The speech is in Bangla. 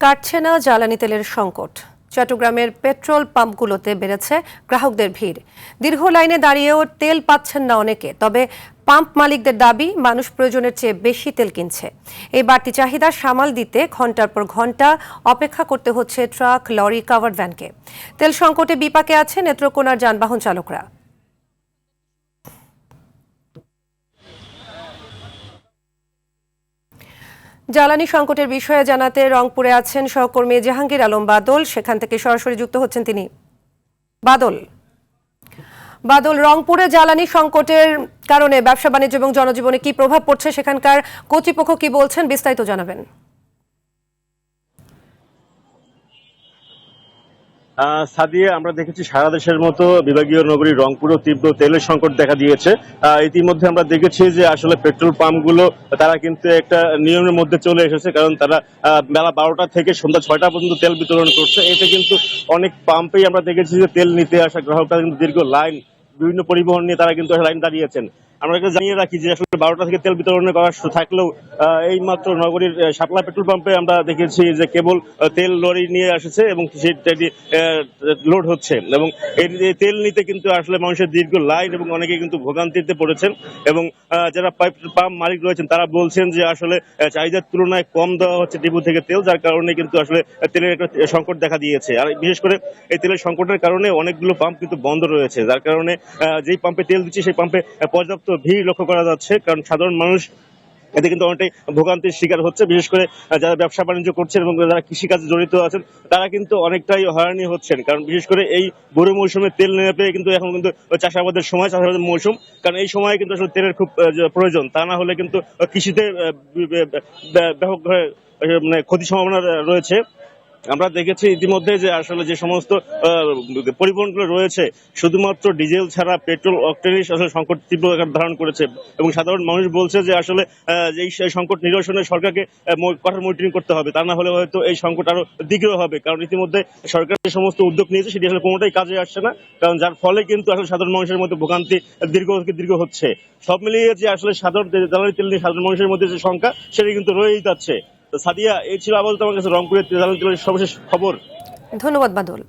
কাটছে না জ্বালানি তেলের সংকট। চট্টগ্রামের পেট্রোল পাম্পগুলোতে বেড়েছে গ্রাহকদের ভিড়। দীর্ঘ লাইনে দাঁড়িয়েও তেল পাচ্ছেন না অনেকে। তবে পাম্প মালিকদের দাবি, মানুষ প্রয়োজনের চেয়ে বেশি তেল কিনছে। এই বাড়তি চাহিদা সামাল দিতে ঘন্টার পর ঘন্টা অপেক্ষা করতে হচ্ছে ট্রাক, লরি, কাভার্ড ভ্যানকে। তেল সংকটে বিপাকে আছে নেত্রকোনার যানবাহন চালকরা। জ্বালানি সংকটের বিষয়ে জানাতে রংপুরে আছেন সহকর্মী জাহাঙ্গীর আলম বাদল। সেখান থেকে সরাসরি যুক্ত হচ্ছেন তিনি। বাদল, রংপুরে জ্বালানি সংকটের কারণে ব্যবসা বাণিজ্য এবং জনজীবনে কি প্রভাব পড়ছে, সেখানকার কর্তৃপক্ষ কি বলছেন, বিস্তারিত জানাবেন। সাদিয়া, আমরা দেখেছি সারা দেশের মতো বিভাগীয় নগরী রংপুরও তীব্র তেলের সংকট দেখা দিয়েছে। ইতিমধ্যে আমরা দেখেছি যে আসলে পেট্রোল পাম্পগুলো তারা কিন্তু একটা নিয়মের মধ্যে চলে এসেছে, কারণ তারা বেলা 12টা থেকে সন্ধ্যা 6টা পর্যন্ত তেল বিতরণ করছে। এতে কিন্তু অনেক পাম্পেই আমরা দেখেছি যে তেল নিতে আসা গ্রাহকরা কিন্তু দীর্ঘ লাইন, বিভিন্ন পরিবহন নিয়ে তারা কিন্তু লাইন দাঁড়িয়েছেন। আমরা একটা জানিয়ে রাখি যে আসলে 12টা থেকে তেল বিতরণের করা থাকলেও এই মাত্র নগরীর শাপলা পেট্রোল পাম্পে আমরা দেখেছি যে কেবল তেল লরি নিয়ে আসছে এবং সেটি লোড হচ্ছে, এবং এই তেল নিতে কিন্তু আসলে মানুষের দীর্ঘ লাইন এবং অনেকে কিন্তু ভোগান্তিতে পড়েছেন। এবং যারা পাম্প মালিক রয়েছেন তারা বলছেন যে আসলে চাহিদার তুলনায় কম দেওয়া হচ্ছে ডিপো থেকে তেল, যার কারণে কিন্তু আসলে তেলের একটা সংকট দেখা দিয়েছে। আর বিশেষ করে এই তেলের সংকটের কারণে অনেকগুলো পাম্প কিন্তু বন্ধ রয়েছে, যার কারণে যেই পাম্পে তেল দিচ্ছে সেই পাম্পে পর্যাপ্ত ভিড় লক্ষ্য করা যাচ্ছে, কারণ সাধারণ মানুষ এতে কিন্তু অনেকটাই ভোগান্তির শিকার হচ্ছে। বিশেষ করে যারা ব্যবসা বাণিজ্য করছেন এবং যারা কৃষিকাজে জড়িত আছেন তারা কিন্তু অনেকটাই হয়রানি হচ্ছেন, কারণ বিশেষ করে এই বড় মৌসুমে তেল নেওয়া পেয়ে কিন্তু এখন কিন্তু চাষাবাদের সময়, চাষাবাদের মৌসুম, কারণ এই সময় কিন্তু আসলে তেলের খুব প্রয়োজন। তা না হলে কিন্তু কৃষিতে ব্যাপক মানে ক্ষতির সম্ভাবনা রয়েছে। আমরা দেখেছি ইতিমধ্যে যে আসলে যে সমস্ত পরিবহনগুলো রয়েছে শুধুমাত্র ডিজেল ছাড়া পেট্রোল, অক্টেনই আসলে সংকট তীব্র আকার ধারণ করেছে, এবং সাধারণ মানুষ বলছে যে আসলে এই সংকট নিরসনে সরকারকে কঠোর মনিটরিং করতে হবে, তা না হলে হয়তো এই সংকট আরো দীর্ঘ হবে। কারণ ইতিমধ্যে সরকার যে সমস্ত উদ্যোগ নিয়েছে সেটি আসলে কোনোটাই কাজে আসছে না, কারণ যার ফলে কিন্তু আসলে সাধারণ মানুষের মধ্যে ভোগান্তি দীর্ঘ হচ্ছে। সব মিলিয়ে যে আসলে জ্বালানি তেল নিয়ে সাধারণ মানুষের মধ্যে যে সংখ্যা সেটি কিন্তু রয়েই যাচ্ছে। তো সাদিয়া, এই ছিল আপাতত আমার কাছে রংপুরের জ্বালানি তেলের সর্বশেষ খবর। ধন্যবাদ বাদল।